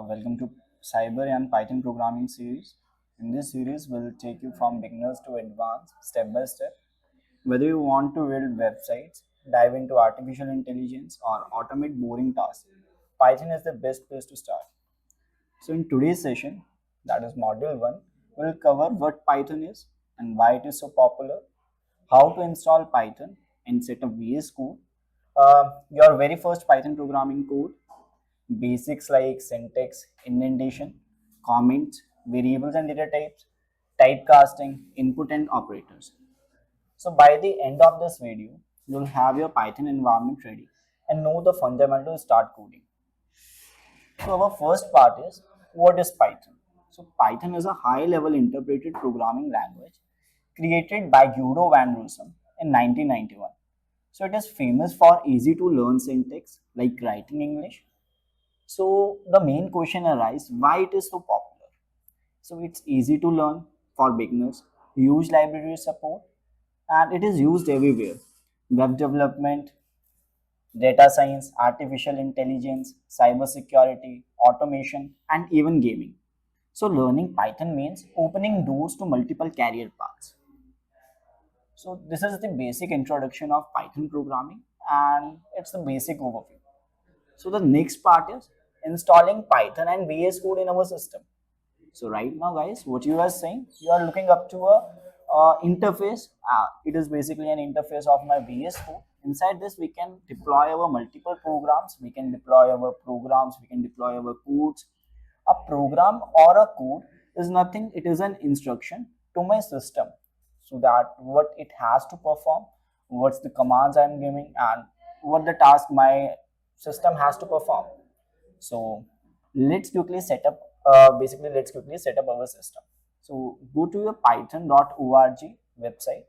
Welcome to CyberYaan Python programming series. In this series, we'll take you from beginners to advanced step by step. Whether you want to build websites, dive into artificial intelligence, or automate boring tasks, Python is the best place to start. So, in today's session, that is Module 1, we'll cover what Python is and why it is so popular, how to install Python and set up VS Code, your very first Python programming code, basics like syntax, indentation, comments, variables and data types, typecasting, input and operators. So by the end of this video, you'll have your Python environment ready and know the fundamentals to start coding. So our first part is, what is Python? So Python is a high-level interpreted programming language created by Guido van Rossum in 1991. So it is famous for easy to learn syntax like writing English. So the main question arises, why it is so popular? So it's easy to learn for beginners, huge library support, and it is used everywhere. Web development, data science, artificial intelligence, cyber security, automation, and even gaming. So learning Python means opening doors to multiple career paths. So this is the basic introduction of Python programming and it's the basic overview. So the next part is installing Python and VS Code in our system. So right now, guys, what you are saying, you are looking up to a interface. It is basically an interface of my VS Code. Inside this, we can deploy our multiple programs. We can deploy our programs. We can deploy our codes. A program or a code is nothing. It is an instruction to my system, so that what it has to perform, what's the commands I'm giving, and what the task my system has to perform. So let's quickly set up let's quickly set up our system. So go to your python.org website.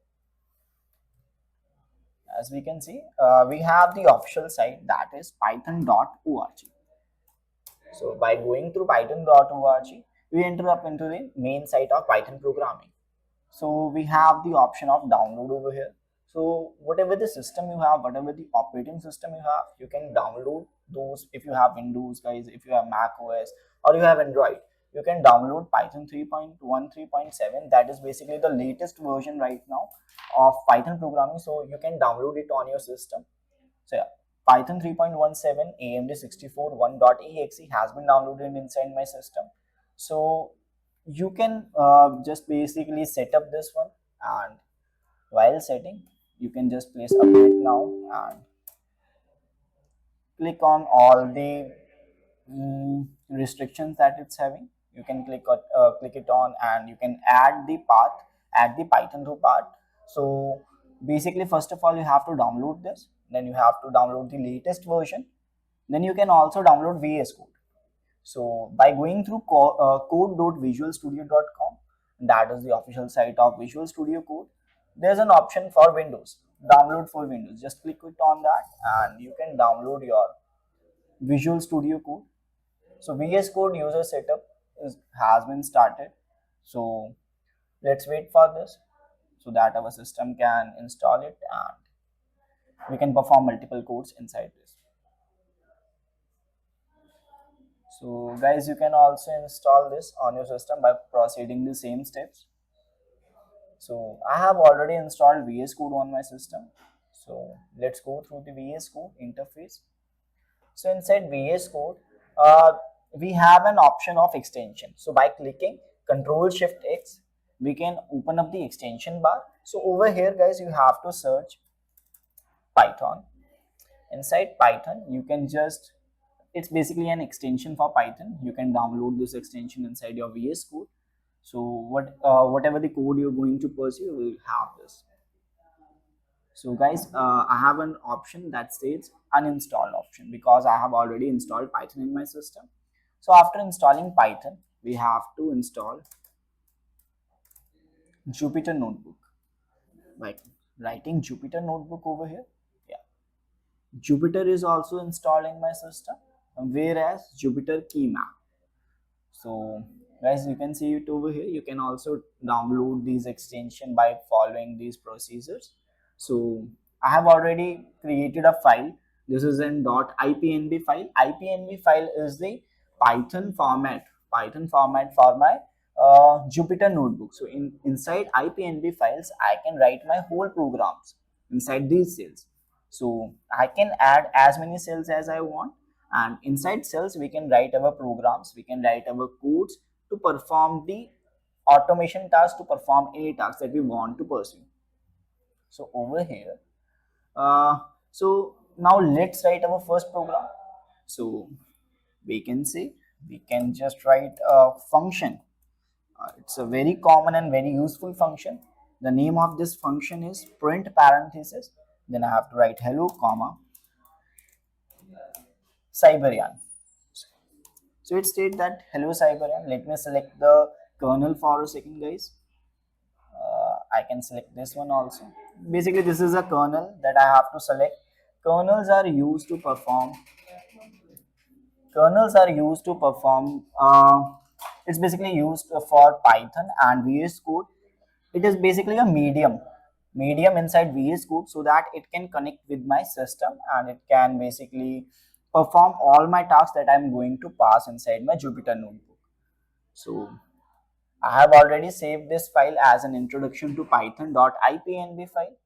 As we can see, we have the official site, that is python.org. So by going through python.org, we enter up into the main site of Python programming. So we have the option of download over here. So whatever the system you have, whatever the operating system you have, you can download those. If you have Windows, guys, if you have Mac OS or you have Android, you can download Python 3.1, 3.7. That is basically the latest version right now of Python programming. So you can download it on your system. So yeah, Python 3.17 AMD 64.1.exe has been downloaded inside my system. So you can just basically set up this one, and while setting, you can just place update now and click on all the restrictions that it's having. You can click it on, and you can add the path, add the Python to path. So basically, first of all, you have to download this, then you have to download the latest version, then you can also download VS Code. So by going through code.visualstudio.com, that is the official site of Visual Studio Code, there's an option for Windows, download for Windows. Just click it on that and you can download your Visual Studio Code. So VS Code user setup has been started. So let's wait for this so that our system can install it and we can perform multiple codes inside this. So guys, you can also install this on your system by proceeding the same steps. So I have already installed VS Code on my system. So let's go through the VS Code interface. So inside VS Code, we have an option of extension. So by clicking Control Shift X, we can open up the extension bar. So over here, guys, you have to search Python. Inside Python, you can just, it's basically an extension for Python. You can download this extension inside your VS Code. So whatever the code you're going to pursue, you will have this. So guys, I have an option that states uninstall option because I have already installed Python in my system. So after installing Python, we have to install Jupyter Notebook. By writing Jupyter Notebook over here, yeah, Jupyter is also installed in my system, whereas Jupyter Key Map. So guys, you can see it over here. You can also download these extension by following these procedures. So I have already created a file. This is an .ipnb file. IPNB file is the Python format, Python format for my Jupyter notebook. So inside IPNB files, I can write my whole programs inside these cells. So I can add as many cells as I want, and inside cells we can write our programs, we can write our codes to perform the automation task, to perform any task that we want to pursue. So over here, uh, so now let's write our first program. So we can say, we can just write a function. It's a very common and very useful function. The name of this function is print parenthesis. Then I have to write hello comma CyberYaan. So it states that hello CyberYaan. Let me select the kernel for a second, guys. I can select this one also. Basically, this is a kernel that I have to select. Kernels are used to perform. Kernels are used to perform. It's basically used for Python and VS Code. It is basically a medium inside VS Code, so that it can connect with my system and it can basically perform all my tasks that I'm going to pass inside my Jupyter notebook. So I have already saved this file as an introduction to python.ipnb file.